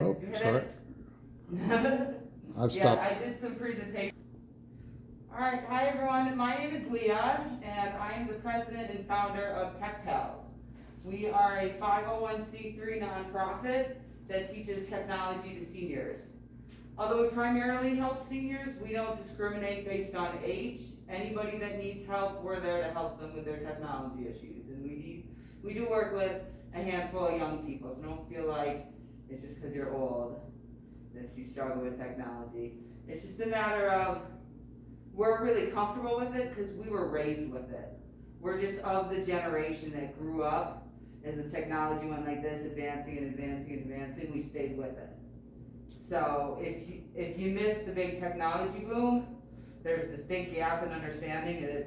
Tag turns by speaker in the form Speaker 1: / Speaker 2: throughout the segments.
Speaker 1: Oh,
Speaker 2: You hit
Speaker 1: sorry.
Speaker 2: it?
Speaker 1: I've
Speaker 2: Yeah,
Speaker 1: stopped.
Speaker 2: I did some presentation. All right, hi everyone. My name is Leah, and I am the president and founder of Tech Pals. We are a 501c3 nonprofit that teaches technology to seniors. Although we primarily help seniors, we don't discriminate based on age. Anybody that needs help, we're there to help them with their technology issues. And we do work with a handful of young people, so don't feel like it's just because you're old that you struggle with technology. It's just a matter of we're really comfortable with it because we were raised with it. We're just of the generation that grew up as the technology went like this, advancing and advancing and advancing, we stayed with it. So if you miss the big technology boom, there's this big gap in understanding, and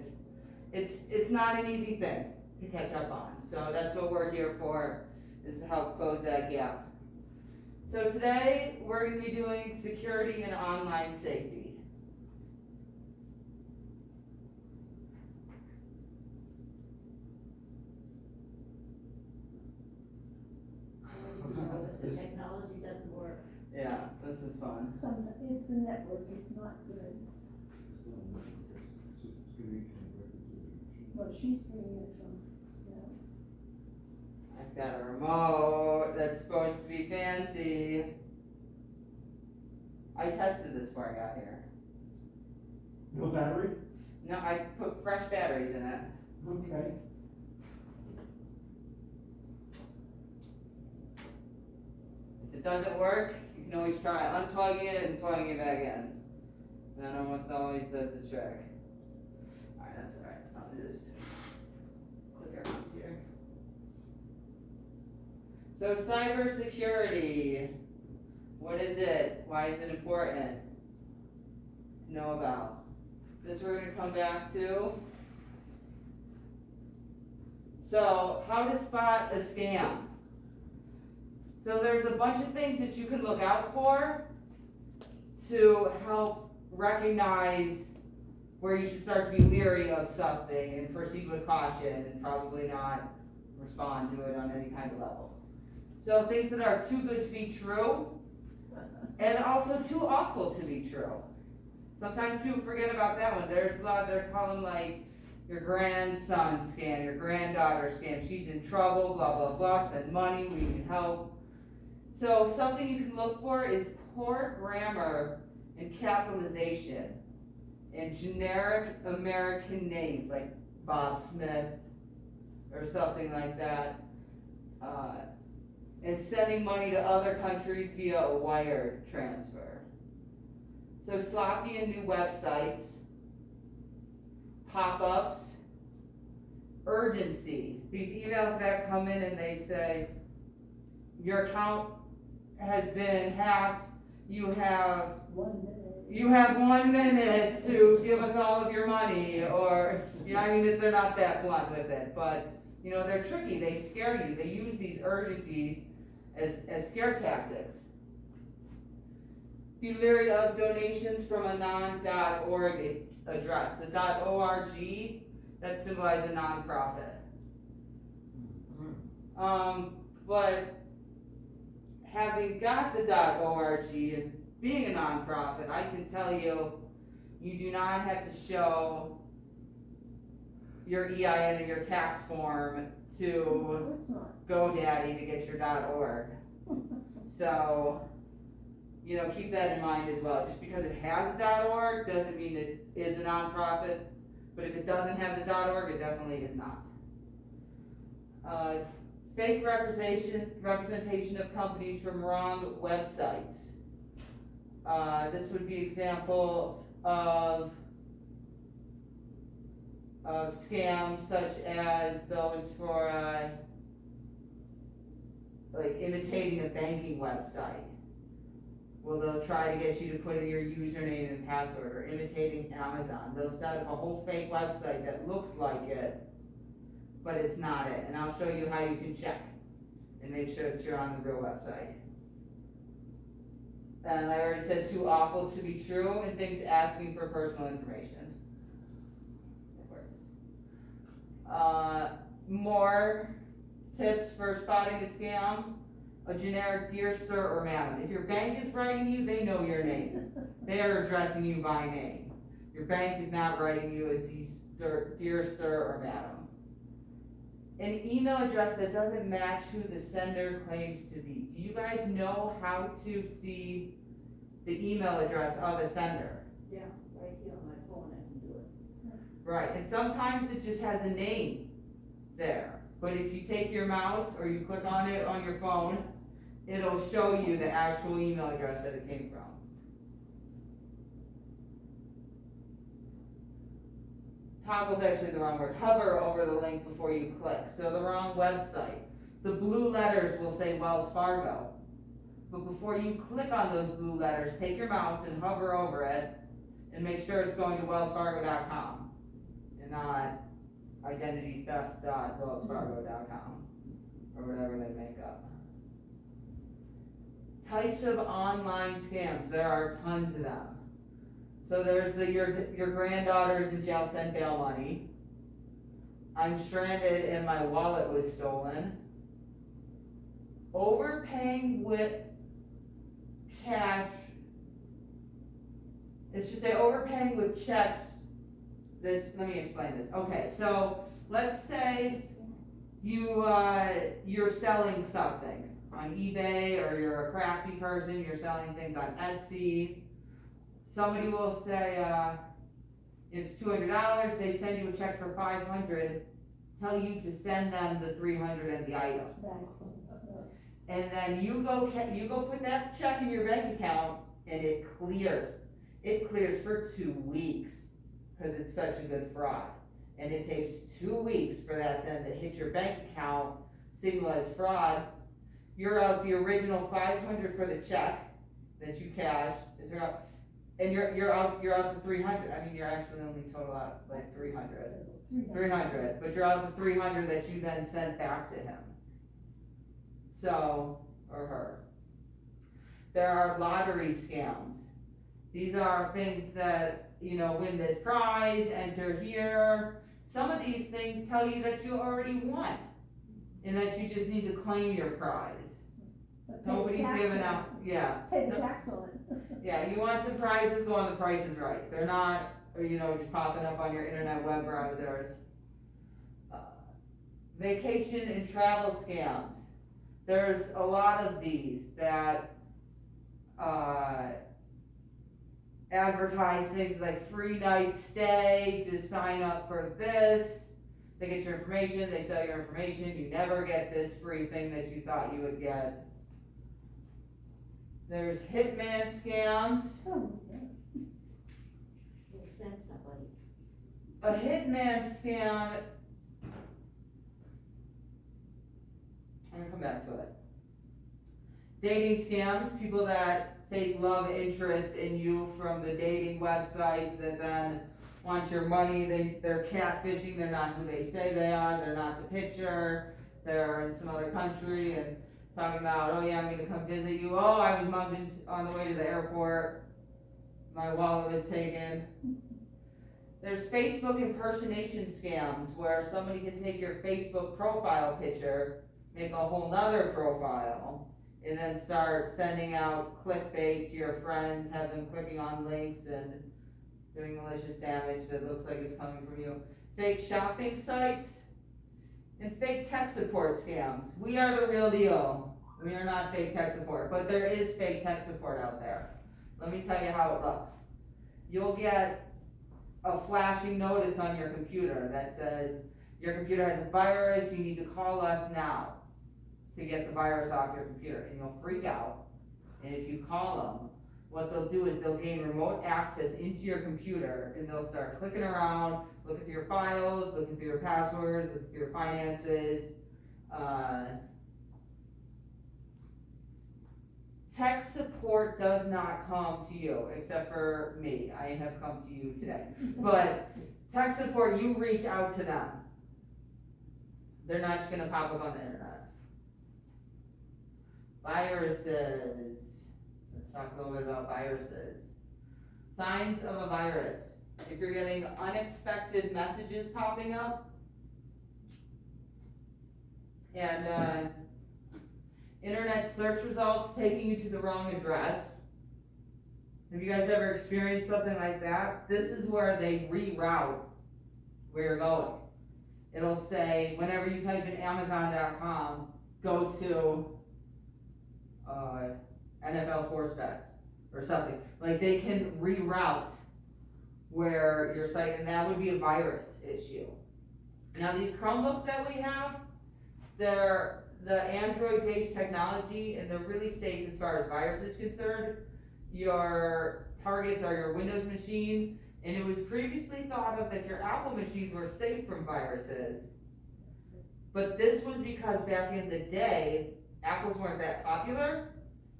Speaker 2: it's not an easy thing to catch up on. So that's what we're here for, is to help close that gap. So today we're going to be doing security and online safety.
Speaker 3: The technology doesn't work.
Speaker 2: Yeah, this is fun.
Speaker 3: It's the network, it's not good. Well, she's bringing it from,
Speaker 2: I've got a remote that's supposed to be fancy. I tested this before I got here.
Speaker 4: No battery?
Speaker 2: No, I put fresh batteries in it.
Speaker 4: Okay.
Speaker 2: If it doesn't work, you can always try unplugging it and plugging it back in. That almost always does the trick. Alright, that's alright. I'll just click around here. So cybersecurity, what is it? Why is it important to know about? This we're going to come back to. So how to spot a scam. So there's a bunch of things that you can look out for to help recognize where you should start to be leery of something and proceed with caution and probably not respond to it on any kind of level. So things that are too good to be true and also too awful to be true. Sometimes people forget about that one. There's a lot they're calling like your grandson scam, your granddaughter scam. She's in trouble, blah, blah, blah, send money, we need help. So something you can look for is poor grammar and capitalization and generic American names like Bob Smith or something like that. And sending money to other countries via a wire transfer. So sloppy and new websites, pop-ups, urgency. These emails that come in and they say, your account has been hacked, you have
Speaker 3: 1 minute.
Speaker 2: You have 1 minute to give us all of your money, or, you know, I mean, they're not that blunt with it, but, you know, they're tricky, they scare you, they use these urgencies as scare tactics. Be leery of donations from a non.org address. The .org, that symbolizes a nonprofit. But having got the .org and being a nonprofit, I can tell you, you do not have to show your EIN and your tax form to GoDaddy to get your .org. So, you know, keep that in mind as well. Just because it has a .org doesn't mean it is a nonprofit, but if it doesn't have the .org, it definitely is not. Fake representation of companies from wrong websites. This would be examples of scams such as those for like imitating a banking website. Well, they'll try to get you to put in your username and password, or imitating Amazon. They'll set up a whole fake website that looks like it, but it's not it. And I'll show you how you can check and make sure that you're on the real website. And I already said too awful to be true, and things asking for personal information. It works. More tips for spotting a scam. a generic dear sir or madam. If your bank is writing you, they know your name. They are addressing you by name. Your bank is not writing you as dear sir or madam. An email address that doesn't match who the sender claims to be. Do you guys know how to see the email address of a sender?
Speaker 3: Yeah, right here on my phone, I can do it.
Speaker 2: Right, and sometimes it just has a name there. But if you take your mouse or you click on it on your phone, it'll show you the actual email address that it came from. Toggle's actually the wrong word. Hover over the link before you click. So the wrong website. The blue letters will say Wells Fargo. But before you click on those blue letters, take your mouse and hover over it and make sure it's going to wellsfargo.com and not identitytheft.wellsfargo.com or whatever they make up. Types of online scams. There are tons of them. So there's your granddaughter's in jail, send bail money. I'm stranded and my wallet was stolen. Overpaying with cash. It should say overpaying with checks. Let me explain this. Okay, so let's say you're selling something on eBay, or you're a craftsy person, you're selling things on Etsy. Somebody will say, it's $200, they send you a check for $500, tell you to send them the $300 and the item. And then you go put that check in your bank account, and it clears. It clears for 2 weeks, because it's such a good fraud. And it takes 2 weeks for that then to hit your bank account, signal as fraud. You're out the original $500 for the check that you cashed, and you're out the $300. I mean, you're actually only total out like $300, but you're out the $300 that you then sent back to him. So, or her. There are lottery scams. These are things that, win this prize, enter here. Some of these things tell you that you already won, and that you just need to claim your prize. Nobody's giving out, yeah.
Speaker 3: Pay the tax on it.
Speaker 2: Yeah, you want some prizes, go on The Price is Right. They're not, just popping up on your internet web browsers. Vacation and travel scams. There's a lot of these that advertise things like free night stay, just sign up for this. They get your information, they sell your information, you never get this free thing that you thought you would get. There's hitman scams.
Speaker 3: Oh,
Speaker 1: We'll send somebody.
Speaker 2: A hitman scam, I'm gonna come back to it. Dating scams, people that fake love interest in you from the dating websites that then want your money. They're catfishing, they're not who they say they are, they're not the picture, they're in some other country and talking about, oh yeah, I'm gonna come visit you. Oh, I was mugged on the way to the airport. My wallet was taken. There's Facebook impersonation scams where somebody can take your Facebook profile picture, make a whole nother profile, and then start sending out clickbait to your friends, have them clicking on links and doing malicious damage that looks like it's coming from you. Fake shopping sites. And fake tech support scams. We are the real deal. We are not fake tech support, but there is fake tech support out there. Let me tell you how it looks. You'll get a flashing notice on your computer that says, your computer has a virus, you need to call us now to get the virus off your computer. And you'll freak out. And if you call them, what they'll do is they'll gain remote access into your computer, and they'll start clicking around, looking through your files, looking through your passwords, looking through your finances. Tech support does not come to you, except for me. I have come to you today. But tech support, you reach out to them. They're not just gonna pop up on the internet. Viruses. Let's talk a little bit about viruses. Signs of a virus. If you're getting unexpected messages popping up, and internet search results taking you to the wrong address. Have you guys ever experienced something like that? This is where they reroute where you're going. It'll say, whenever you type in Amazon.com, go to NFL sports bets or something. Like, they can reroute where your site, and that would be a virus issue. Now, these Chromebooks that we have, they're the Android-based technology, and they're really safe as far as virus is concerned. Your targets are your Windows machine, and it was previously thought of that your Apple machines were safe from viruses. But this was because back in the day, Apples weren't that popular,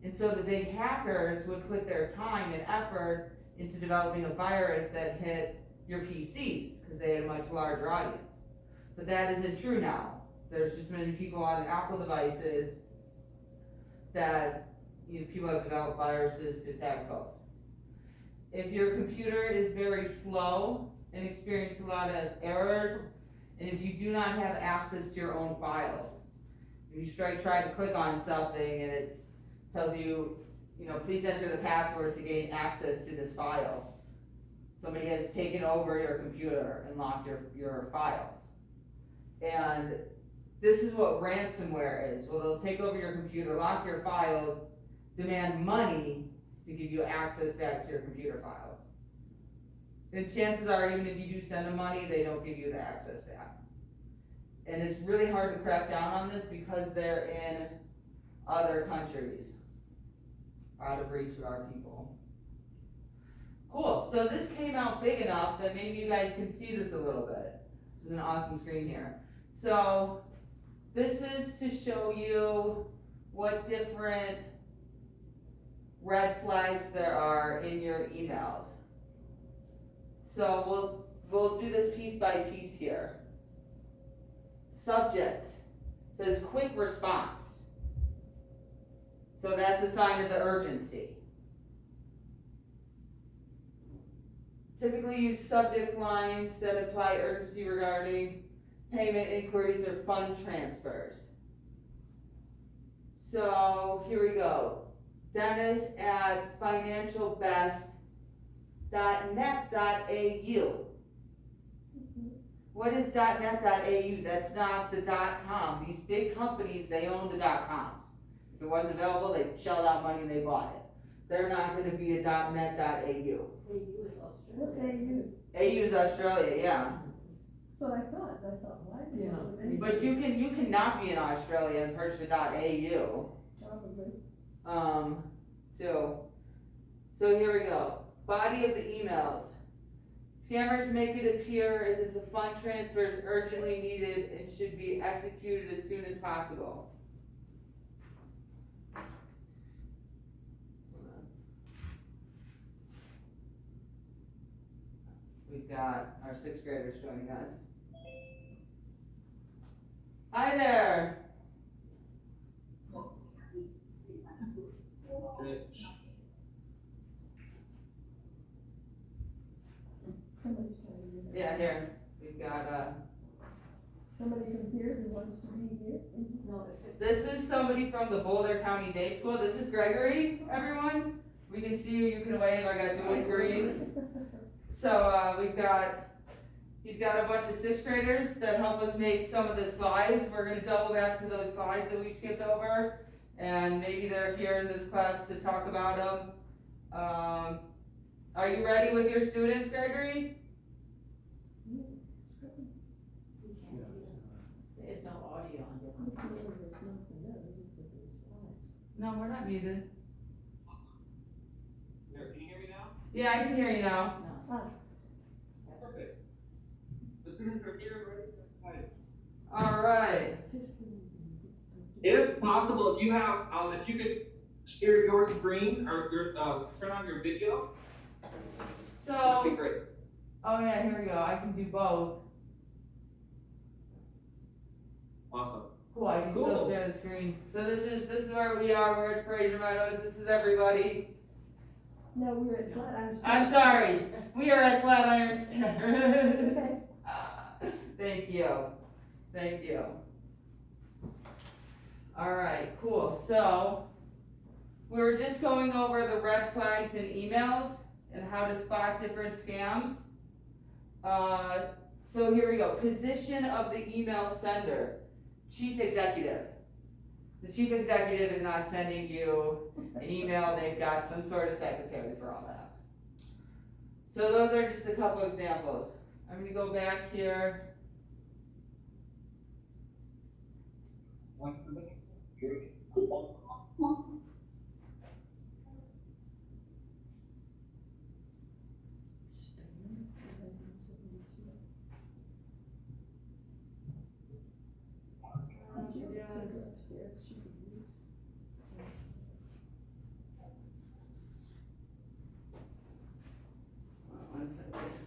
Speaker 2: and so the big hackers would put their time and effort into developing a virus that hit your PCs, because they had a much larger audience. But that isn't true now. There's just many people on Apple devices that people have developed viruses to attack both. If your computer is very slow and experiences a lot of errors, and if you do not have access to your own files, if you try to click on something and it tells you, please enter the password to gain access to this file, somebody has taken over your computer and locked your files. And this is what ransomware is. Well, they'll take over your computer, lock your files, demand money to give you access back to your computer files. And chances are, even if you do send them money, they don't give you the access back. And it's really hard to crack down on this because they're in other countries, out of reach of our people. Cool, so this came out big enough that maybe you guys can see this a little bit. This is an awesome screen here. So this is to show you what different red flags there are in your emails. So we'll do this piece by piece here. Subject says quick response. So that's a sign of the urgency. Typically use subject lines that imply urgency regarding payment inquiries or fund transfers. So here we go. Dennis at financialbest.net.au. What is .net.au? That's not the .com. These big companies, they own the .coms. If it wasn't available, they shelled out money and they bought it. They're not going to be a .net.au.
Speaker 3: AU is Australia.
Speaker 2: AU is Australia, yeah.
Speaker 3: So I thought, why do you know?
Speaker 2: But you cannot be in Australia and purchase a .au.
Speaker 3: Probably.
Speaker 2: So here we go. Body of the emails. Scammers make it appear as if the fund transfer is urgently needed and should be executed as soon as possible. We've got our 6th graders joining us. Hi there.
Speaker 3: Somebody's trying to get it.
Speaker 2: Yeah, here. We've got
Speaker 3: Somebody from here who wants to be here? No,
Speaker 2: this is somebody from the Boulder County Day School. This is Gregory, everyone. We can see you, you can wave. I got dual screens. So he's got a bunch of 6th graders that help us make some of the slides. We're going to double back to those slides that we skipped over, and maybe they're here in this class to talk about them. Are you ready with your students, Gregory?
Speaker 3: There's no audio on it.
Speaker 2: No, we're not muted.
Speaker 1: Can you hear me now?
Speaker 2: Yeah, I can hear you now.
Speaker 1: Perfect. The students are here, ready?
Speaker 2: All right.
Speaker 1: If possible, if you have, if you could share your screen or your turn on your video, that'd be
Speaker 2: So,
Speaker 1: great.
Speaker 2: oh yeah, here we go. I can do both.
Speaker 1: Awesome.
Speaker 2: Cool, I can still
Speaker 1: Cool.
Speaker 2: share the screen. So this is where we are. We're at Fraser Meadows. This is everybody.
Speaker 3: No, we were at Flatiron.
Speaker 2: I'm sorry. We are at Flatiron Center.
Speaker 3: Okay.
Speaker 2: Thank you. Thank you. All right, cool. So we were just going over the red flags in emails and how to spot different scams. So here we go. Position of the email sender, chief executive. The chief executive is not sending you an email. They've got some sort of secretary for all that. So those are just a couple examples. I'm going to go back here. One second.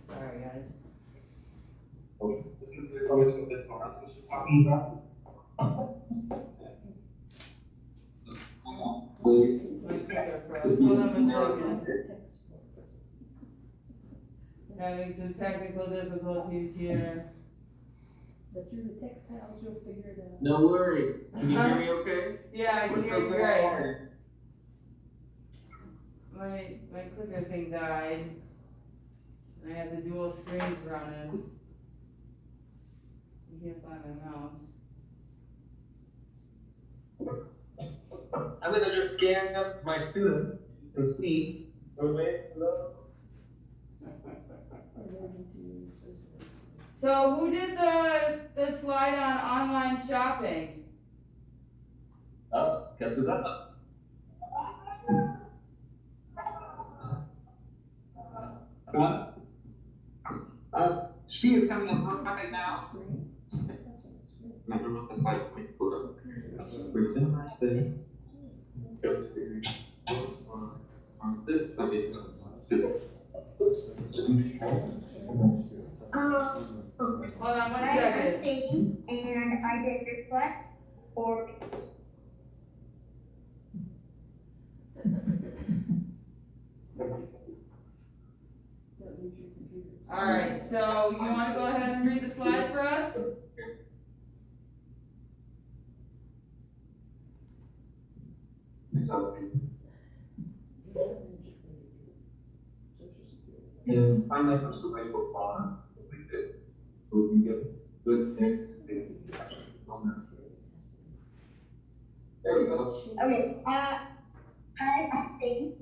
Speaker 2: Sorry, guys.
Speaker 1: This is so much of this one. That's what she's talking about.
Speaker 2: Hold on one second. Having some technical difficulties here.
Speaker 3: But you're the tech pals, you'll figure it out.
Speaker 1: No worries. Can you hear me okay?
Speaker 2: Yeah, I can hear you great. My clicker thing died. I have the dual screens running. I can't find my mouse.
Speaker 1: I'm gonna just scan up my students to see.
Speaker 2: So who did the slide on online shopping?
Speaker 1: Oh, kept this up. She is coming up right now. Remember what the slide point put up. Minimize this. On this, I mean,
Speaker 2: Hold on one
Speaker 5: I'm
Speaker 2: second.
Speaker 5: Sadie, and I did this one for.
Speaker 2: All right, so you want to go ahead and read the slide for us?
Speaker 1: and find my first available font, like this, so we can get good text on that. There we go.
Speaker 5: Okay, I'm Sadie,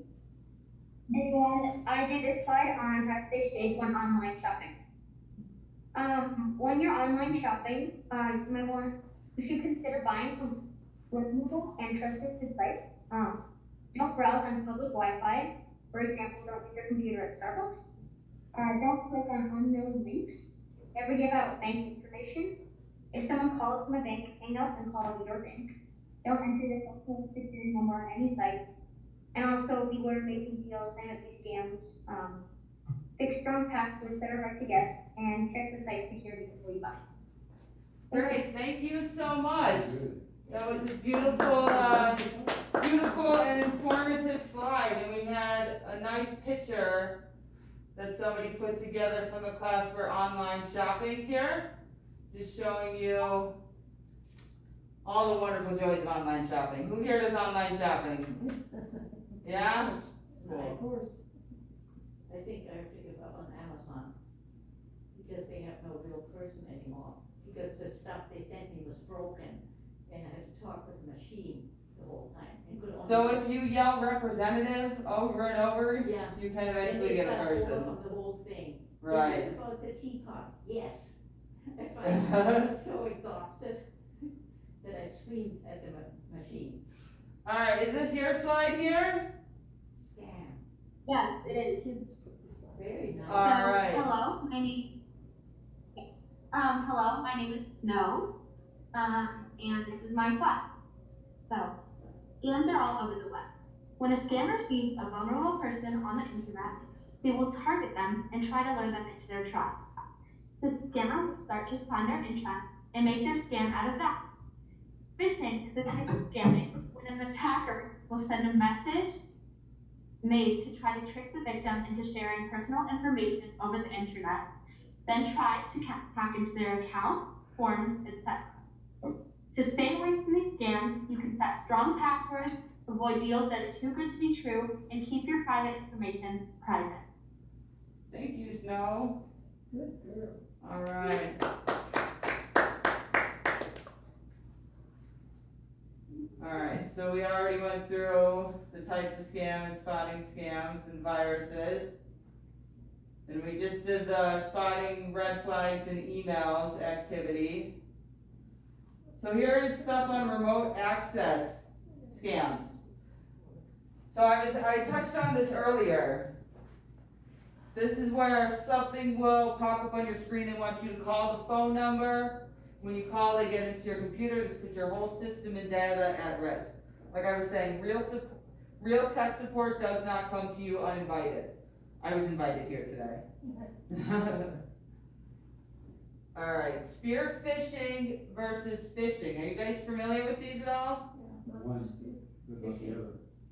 Speaker 5: and I did this slide on how to stay safe when online shopping. When you're online shopping, you should consider buying from reputable and trusted sites. Don't browse on public Wi-Fi. For example, don't use your computer at Starbucks. Don't click on unknown links. Never give out bank information. If someone calls from a bank, hang up and call your bank. Don't enter the social security number on any sites. And also beware of making deals, sign up these scams. Fix strong passwords that are hard to guess, and check the site security before you buy.
Speaker 2: Great, thank you so much. That was a beautiful, beautiful and informative slide, and we had a nice picture that somebody put together from the class for online shopping here, just showing you all the wonderful joys of online shopping. Who here does online shopping? Yeah?
Speaker 3: Of course.
Speaker 6: I think I have to give up on Amazon, because they have no real person anymore, because the stuff they sent me was broken, and I had to talk with the machine the whole time. and could only-
Speaker 2: So if you yell representative over and over,
Speaker 6: Yeah.
Speaker 2: you can
Speaker 6: And
Speaker 2: eventually
Speaker 6: they
Speaker 2: get a
Speaker 6: start
Speaker 2: person.
Speaker 6: over from the whole thing.
Speaker 2: Right.
Speaker 6: Is this about the teapot? Yes. I finally got so exhausted that I screamed at the machine.
Speaker 2: All right, is this your slide here?
Speaker 6: Scam.
Speaker 5: Yes, it is.
Speaker 3: Kids put this on.
Speaker 6: Very nice.
Speaker 2: All right.
Speaker 5: Hello, my name is Snow, and this is my slide. So, scams are all over the web. When a scammer sees a vulnerable person on the internet, they will target them and try to lure them into their trap. The scammer will start to find their interest and make their scam out of that. Phishing is the type of scamming when an attacker will send a message made to try to trick the victim into sharing personal information over the internet, then try to hack into their accounts, forms, etc. To stay away from these scams, you can set strong passwords, avoid deals that are too good to be true, and keep your private information private.
Speaker 2: Thank you, Snow.
Speaker 3: Good girl.
Speaker 2: All right. All right, so we already went through the types of scam and spotting scams and viruses. And we just did the spotting red flags and emails activity. So here is stuff on remote access scams. So I touched on this earlier. This is where something will pop up on your screen. They want you to call the phone number. When you call, they get into your computer. This puts your whole system and data at risk. Like I was saying, real tech support does not come to you uninvited. I was invited here today. All right, spear phishing versus phishing. Are you guys familiar with these at all?
Speaker 3: One.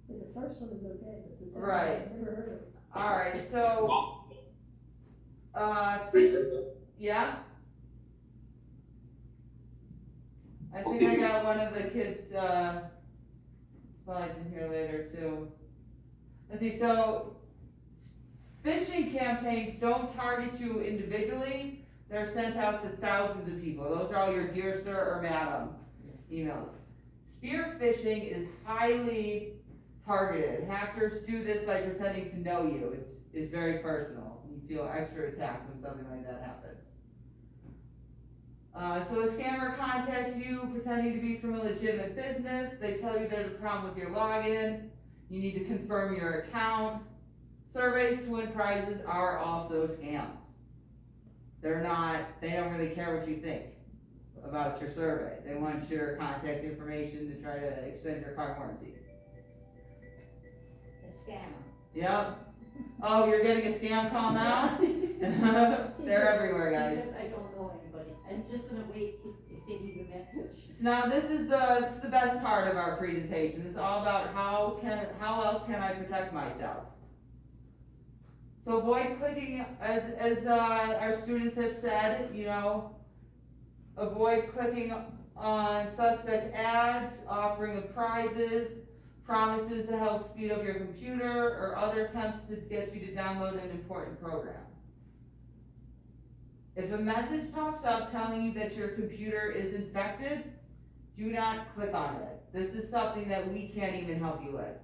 Speaker 3: The first one is okay, but the second
Speaker 2: Right.
Speaker 3: I've never heard of.
Speaker 2: All right, so, fish, yeah? I think I got one of the kids, slides in here later too. Let's see, so, phishing campaigns don't target you individually, they're sent out to thousands of people. Those are all your dear sir or madam emails. Spear phishing is highly targeted. Hackers do this by pretending to know you. It's very personal. You feel extra attacked when something like that happens. So a scammer contacts you pretending to be from a legitimate business. They tell you there's a problem with your login. You need to confirm your account. Surveys to win prizes are also scams. They don't really care what you think about your survey. They want your contact information to try to extend your car warranty.
Speaker 6: A scammer.
Speaker 2: Yep. Oh, you're getting a scam call now? They're everywhere, guys.
Speaker 6: Because I don't know anybody. I'm just gonna wait to give you the message.
Speaker 2: So now this is the best part of our presentation. This is all about how else can I protect myself. So avoid clicking, as our students have said, avoid clicking on suspect ads, offering of prizes, promises to help speed up your computer, or other attempts to get you to download an important program. If a message pops up telling you that your computer is infected, do not click on it. This is something that we can't even help you with.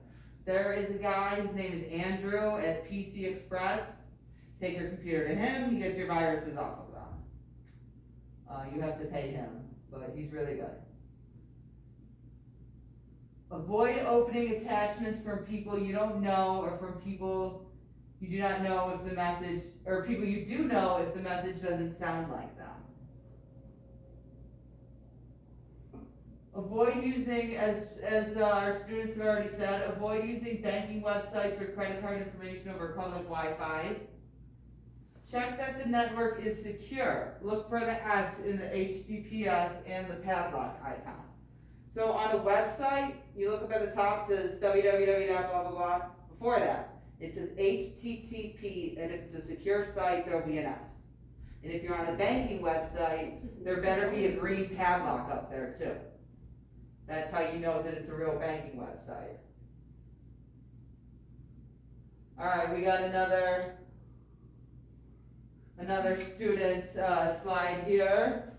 Speaker 2: There is a guy, his name is Andrew at PC Express. Take your computer to him, he gets your viruses off of them. You have to pay him, but he's really good. Avoid opening attachments from people you don't know or from people you do not know if the message, or people you do know if the message doesn't sound like them. Avoid using, as our students have already said, avoid using banking websites or credit card information over public Wi-Fi. Check that the network is secure. Look for the S in the HTTPS and the padlock icon. So on a website, you look up at the top, it says www blah blah blah. Before that, it says HTTP, and if it's a secure site, there'll be an S. And if you're on a banking website, there better be a green padlock up there too. That's how you know that it's a real banking website. All right, we got another student's slide here.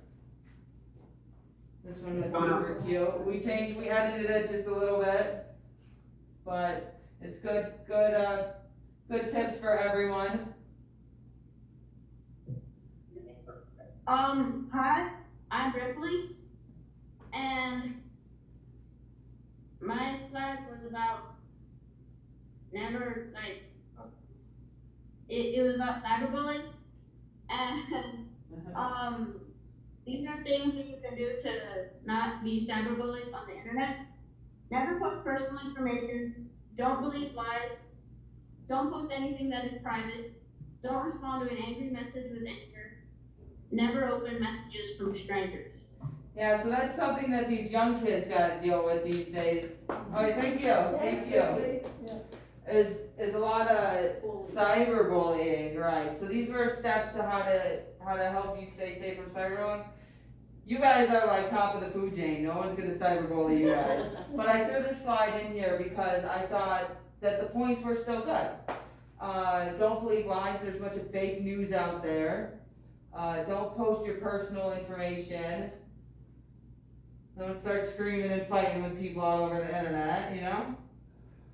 Speaker 2: This one was super cute. We edited it just a little bit, but it's good tips for everyone.
Speaker 5: Hi, I'm Ripley, and my slide was about it was about cyberbullying, and these are things that you can do to not be cyberbullied on the internet. Never post personal information, don't believe lies, don't post anything that is private, don't respond to an angry message with anger, never open messages from strangers.
Speaker 2: Yeah, so that's something that these young kids gotta deal with these days. Oh, thank you. Is a lot of cyberbullying, right? So these were steps to how to help you stay safe from cyberbullying. You guys are like top of the food chain, no one's gonna cyberbully you guys. But I threw this slide in here because I thought that the points were still good. Don't believe lies, there's a bunch of fake news out there. Don't post your personal information. Don't start screaming and fighting with people all over the internet, you know?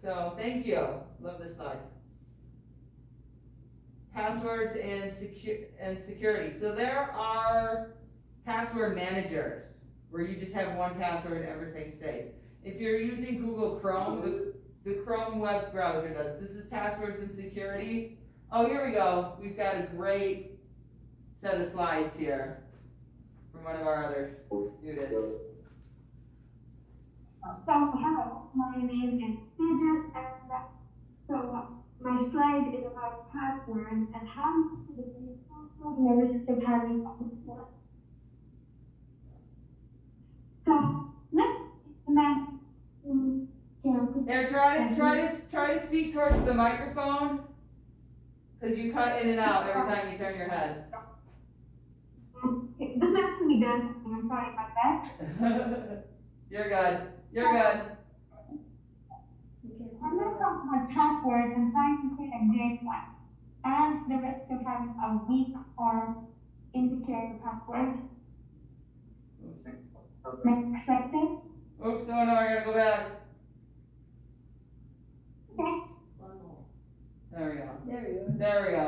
Speaker 2: So, thank you. Love this slide. Passwords and security. So there are password managers where you just have one password and everything's safe. If you're using Google Chrome, the Chrome web browser does. This is passwords and security. Oh, here we go. We've got a great set of slides here from one of our other students.
Speaker 5: So, hello, my name is Tejas, and so my slide is about password and how to define password and the risks of having password. So, let's imagine,
Speaker 2: There, try to speak towards the microphone, because you cut in and out every time you turn your head.
Speaker 5: this has to be done, I'm sorry about that.
Speaker 2: You're good. You're good.
Speaker 5: When it comes about password and trying to create a great one, and the risk of having a weak or insecure password. Next slide, please.
Speaker 2: Oops, oh no, I gotta go back.
Speaker 5: Okay.
Speaker 2: There we go.
Speaker 3: There you go.
Speaker 2: There we go.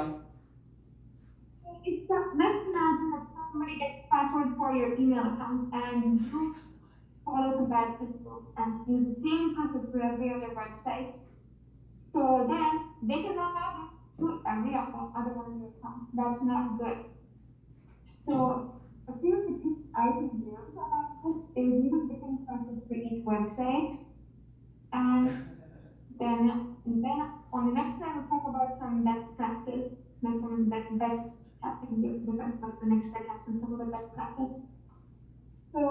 Speaker 5: Let's imagine that somebody gets password for your email account and follows the bad principles and use the same password for every other website. So then they can log into every other one of your accounts. That's not good. So a few things I can do about this is use different passwords for each website. And then on the next slide we'll talk about some best practice. Like some of the best practice different, but the next slide has some of the best practice. So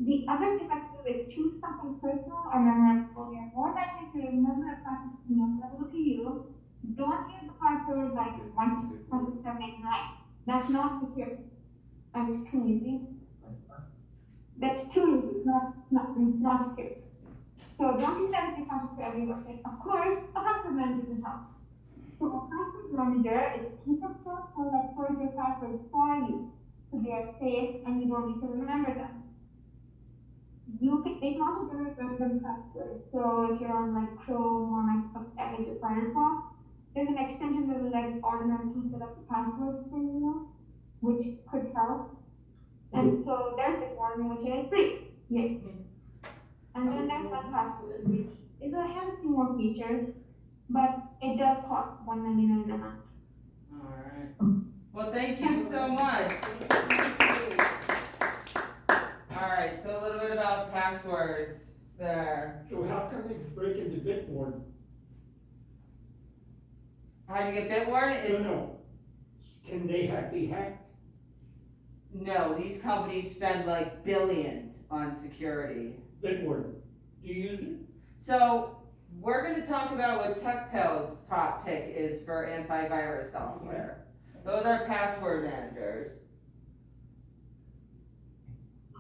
Speaker 5: the other thing I do is choose something personal or memorable. You're more likely to remember a practice memorable to you. Don't use the password like 12789. That's not secure. And it's too easy. That's too easy. Not secure. So don't use that as your password for every website. Of course, a password manager can help. So a password manager is keep a software that stores your passwords for you, so they are safe and you don't need to remember them. They can also generate random passwords. So if you're on like Chrome or Microsoft Edge or Firefox, there's an extension that will let it automatically set up the password for you, which could help. And so there's the one which is free. Yes. And then there's OnePassword, which has a few more features, but it does cost $199 a month.
Speaker 2: Alright. Well, thank you so much. Alright, so a little bit about passwords there.
Speaker 4: So how can they break into Bitboard?
Speaker 2: How do you get Bitwarden?
Speaker 4: No. Can they be hacked?
Speaker 2: No, these companies spend like billions on security.
Speaker 4: Bitboard, do you use it?
Speaker 2: So, we're going to talk about what TechPel's top pick is for antivirus software. Those are password managers.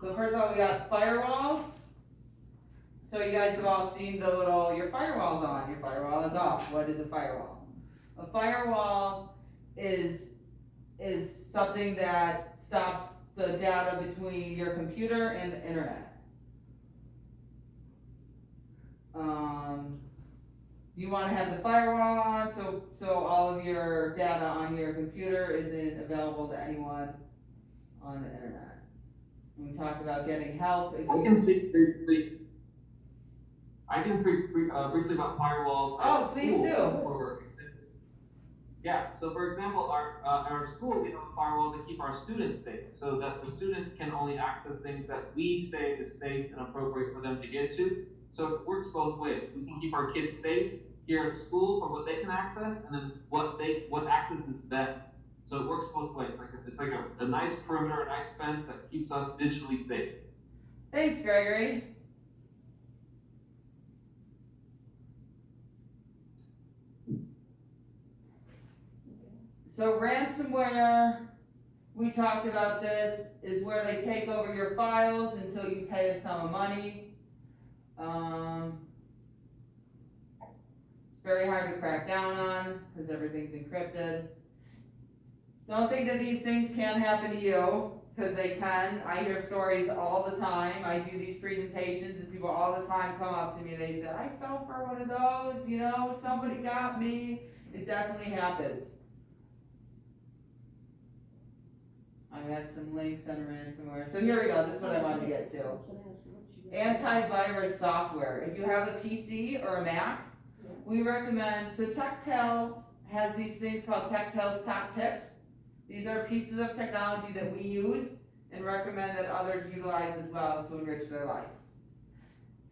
Speaker 2: So first of all, we got firewalls. So you guys have all seen the little, your firewall's on, your firewall is off. What is a firewall? A firewall is something that stops the data between your computer and the internet. You want to have the firewall on, so all of your data on your computer isn't available to anyone on the internet. And we talked about getting help.
Speaker 1: I can speak briefly about firewalls.
Speaker 2: Oh, please do.
Speaker 1: Yeah, so for example, our school, we have a firewall to keep our students safe, so that the students can only access things that we say is safe and appropriate for them to get to. So it works both ways. We can keep our kids safe here at school for what they can access, and then what accesses them. So it works both ways. It's like a nice perimeter, a nice fence that keeps us digitally safe.
Speaker 2: Thanks, Gregory. So ransomware, we talked about this, is where they take over your files until you pay a sum of money. It's very hard to crack down on, because everything's encrypted. Don't think that these things can't happen to you, because they can. I hear stories all the time. I do these presentations and people all the time come up to me and they say, I fell for one of those, you know, somebody got me. It definitely happens. I had some links on ransomware. So here we go, this is what I wanted to get to. Antivirus software. If you have a PC or a Mac, we recommend, so TechPals has these things called TechPals Top Picks. These are pieces of technology that we use and recommend that others utilize as well to enrich their life.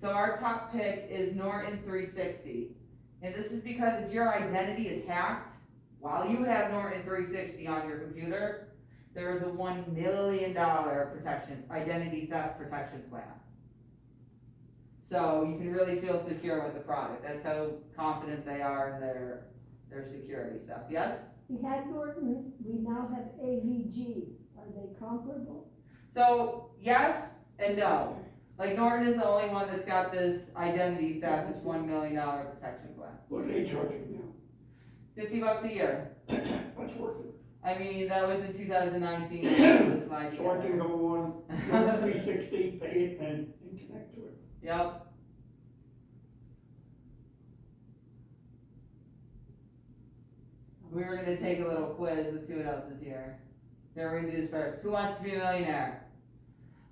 Speaker 2: So our top pick is Norton 360. And this is because if your identity is hacked while you have Norton 360 on your computer, there is a $1 million identity theft protection plan. So you can really feel secure with the product. That's how confident they are in their security stuff. Yes?
Speaker 3: We had Norton, we now have AVG. Are they comparable?
Speaker 2: So yes and no. Like Norton is the only one that's got this identity theft, this $1 million protection plan.
Speaker 4: What are they charging now?
Speaker 2: $50 a year.
Speaker 4: What's worth it?
Speaker 2: I mean, that was in 2019. This slide
Speaker 4: So I can go on, 360, pay it, and connect to it.
Speaker 2: Yep. We were gonna take a little quiz. Let's see what else is here. Here, we're gonna do this first. Who wants to be a millionaire?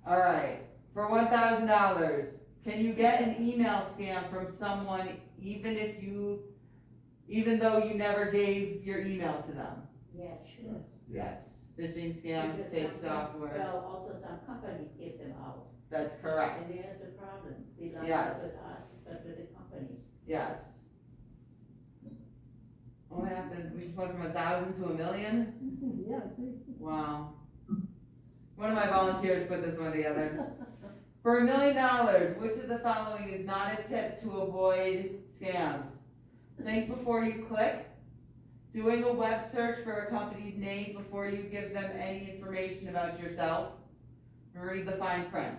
Speaker 2: All right. For $1,000, can you get an email scam from someone even though you never gave your email to them?
Speaker 6: Yeah, sure.
Speaker 2: Yes. Phishing scams,
Speaker 6: Because
Speaker 2: take
Speaker 6: some
Speaker 2: software.
Speaker 6: Well, also some companies give them out,
Speaker 2: That's correct.
Speaker 6: and there's a problem. They don't
Speaker 2: Yes.
Speaker 6: work with us, but with the companies.
Speaker 2: Yes. What happened? We just went from 1,000 to 1 million?
Speaker 3: Yeah, see?
Speaker 2: Wow. One of my volunteers put this one together. For $1 million, which of the following is not a tip to avoid scams? Think before you click. Doing a web search for a company's name before you give them any information about yourself. Read the fine print.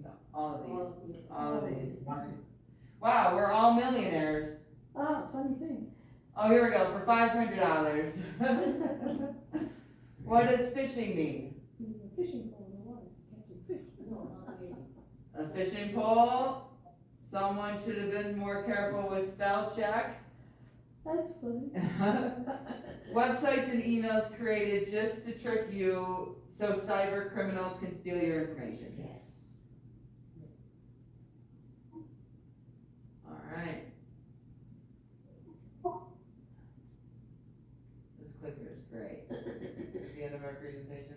Speaker 2: No, all of these. All of these. Wow, we're all millionaires.
Speaker 3: Ah, funny thing.
Speaker 2: Oh, here we go, for $500. What does phishing mean?
Speaker 3: A fishing pole in the water, catching fish.
Speaker 6: No, not really.
Speaker 2: A fishing pole? Someone should have been more careful with spell check.
Speaker 3: That's funny.
Speaker 2: Websites and emails created just to trick you so cyber criminals can steal your information.
Speaker 6: Yes.
Speaker 2: All right. This clicker is great. That's the end of our presentation.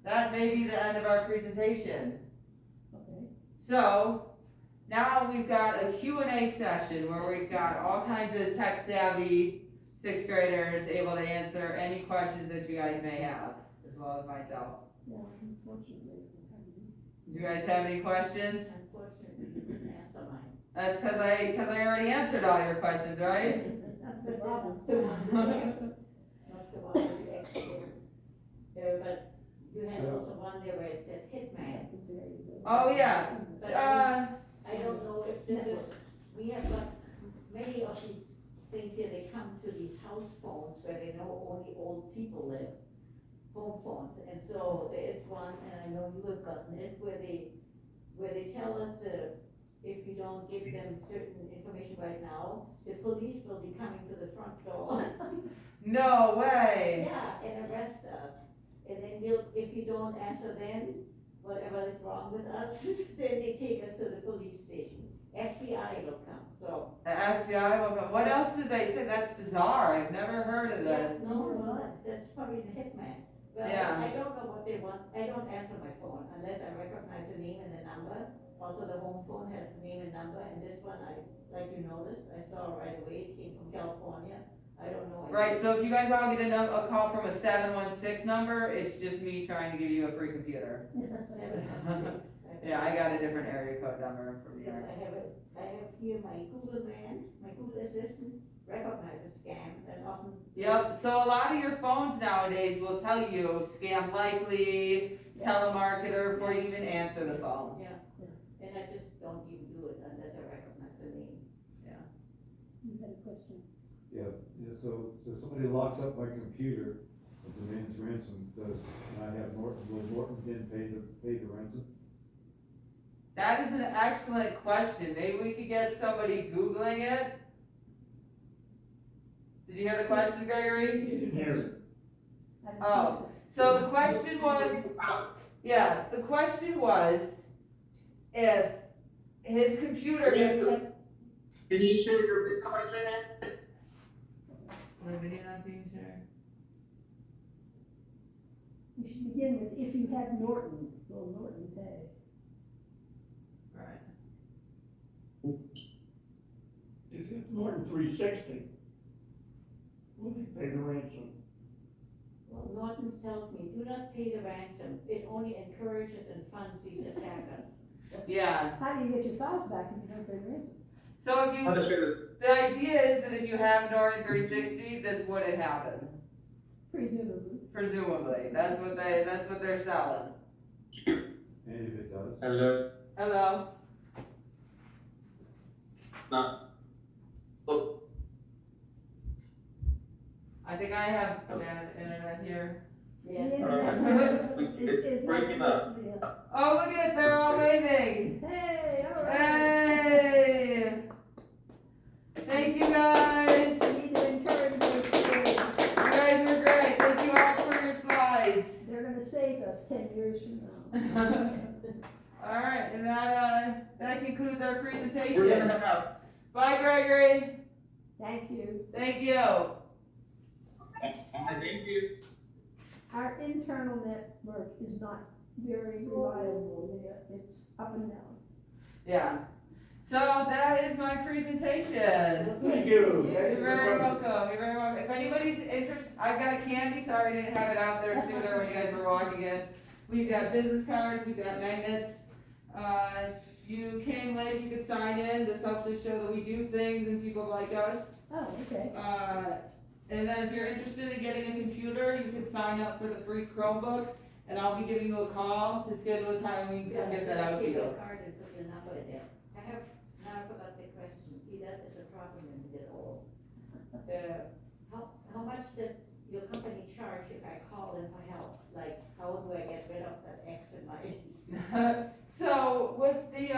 Speaker 2: That may be the end of our presentation.
Speaker 3: Okay.
Speaker 2: So, now we've got a Q&A session where we've got all kinds of tech savvy 6th graders able to answer any questions that you guys may have, as well as myself.
Speaker 3: Yeah, unfortunately.
Speaker 2: Do you guys have any questions?
Speaker 6: Unfortunately, you didn't answer mine.
Speaker 2: That's because I already answered all your questions, right?
Speaker 3: That's the problem.
Speaker 6: The one that answered, not the one that you actually, but you had also one there where it said hitman.
Speaker 2: Oh, yeah.
Speaker 6: But I don't know if this is, we have got many of these things here, they come to these house phones where they know only old people live, home phones, and so there is one, and I know you have gotten it, where they tell us, if you don't give them certain information right now, the police will be coming to the front door.
Speaker 2: No way.
Speaker 6: Yeah, and arrest us, and then if you don't answer then, whatever is wrong with us, then they take us to the police station. FBI will come, so.
Speaker 2: The FBI will go. What else did they say? That's bizarre. I've never heard of
Speaker 6: Yes,
Speaker 2: this.
Speaker 6: no, that's probably the hitman. But
Speaker 2: Yeah.
Speaker 6: I don't know what they want, I don't answer my phone unless I recognize the name and the number. Also, the home phone has the name and number, and this one, like you noticed, I saw right away, it came from California. I don't know.
Speaker 2: Right, so if you guys all get a call from a 716 number, it's just me trying to give you a free computer.
Speaker 6: 716.
Speaker 2: Yeah, I got a different area code number from
Speaker 6: Yes,
Speaker 2: there.
Speaker 6: I have here my Google man, my Google assistant recognizes scam, and often.
Speaker 2: Yep, Yep, so a lot of your phones nowadays will tell you scam likely, telemarketer before you even answer the phone.
Speaker 6: Yeah, and I just don't even do it unless I recognize the name.
Speaker 3: You had a question?
Speaker 7: Yeah, so somebody locks up my computer and demands ransom, can I have Norton, will Norton then pay the ransom?
Speaker 2: That is an excellent question. Maybe we could get somebody Googling it. Did you hear the question, Gregory?
Speaker 4: You didn't hear it.
Speaker 3: I don't
Speaker 2: Oh,
Speaker 3: think
Speaker 2: so the question was, yeah, the question was if his computer gets.
Speaker 1: Can you share your Bitcoin channel?
Speaker 2: The video not being shared.
Speaker 3: You should begin with, if you have Norton, will Norton pay?
Speaker 2: Right.
Speaker 4: If it's more than 360, will they pay the ransom?
Speaker 6: Well, Norton tells me, do not pay the ransom, it only encourages and funds these attackers.
Speaker 2: Yeah.
Speaker 3: How do you get your files back if you don't pay ransom?
Speaker 2: So if you, the idea is that if you have Norton 360, this wouldn't happen.
Speaker 3: Presumably.
Speaker 2: Presumably, that's what they're selling.
Speaker 7: And if it does?
Speaker 1: Hello.
Speaker 2: Hello.
Speaker 1: No. Oh,
Speaker 2: I think I have bad internet here.
Speaker 6: Yes.
Speaker 1: It's breaking up.
Speaker 2: Oh, look at it, they're all waving.
Speaker 3: Hey, all right.
Speaker 2: Hey! Thank you guys.
Speaker 3: We need to encourage those kids.
Speaker 2: You guys were great. Thank you all for your slides.
Speaker 3: They're gonna save us 10 years from now.
Speaker 2: All right, and that concludes our
Speaker 1: We're gonna
Speaker 2: presentation.
Speaker 1: have.
Speaker 2: Bye, Gregory.
Speaker 3: Thank you.
Speaker 2: Thank you.
Speaker 1: Thank you.
Speaker 3: Our internal network is not very reliable. It's up and down.
Speaker 2: Yeah. So that is my presentation.
Speaker 4: Thank you.
Speaker 2: You're very welcome. You're very welcome. If anybody's interested, I've got candy. Sorry I didn't have it out there sooner when you guys were walking in. We've got business cards. We've got magnets. If you came late, you could sign in. This helps us show that we do things and people like us.
Speaker 3: Oh, okay.
Speaker 2: And then if you're interested in getting a computer, you can sign up for the free Chromebook, and I'll be giving you a call to schedule a time when we can get that out to
Speaker 6: Take
Speaker 2: you.
Speaker 6: your card and put your number in there. Now I forgot the question, see, that is a problem when you get old. How much does your company charge if I call in for help? Like, how do I get rid of that X in my?
Speaker 2: So with the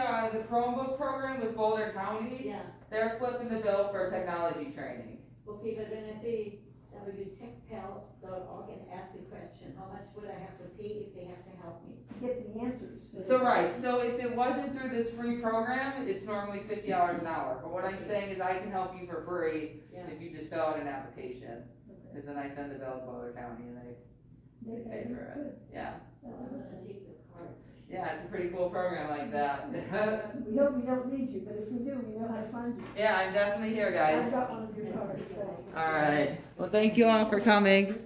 Speaker 2: Chromebook program with Boulder County,
Speaker 6: Yeah,
Speaker 2: they're flipping the bill for technology training.
Speaker 6: okay, but when I say wtechpal.org and ask the question, how much would I have to pay if they have to help me?
Speaker 3: Get the answers.
Speaker 2: So right, so if it wasn't through this free program, it's normally $50 an hour. But what I'm saying is I can help you for free
Speaker 6: Yeah.
Speaker 2: if you just fill out an application. Because then I send the bill to Boulder County and they pay for it. Yeah.
Speaker 6: I'm gonna take the card.
Speaker 2: Yeah, it's a pretty cool program like that.
Speaker 3: We hope we don't need you, but if we do, we know how to find you.
Speaker 2: Yeah, I'm definitely here,
Speaker 3: I've
Speaker 2: guys.
Speaker 3: got one of your cards, so.
Speaker 2: All right. Well, thank you all for coming.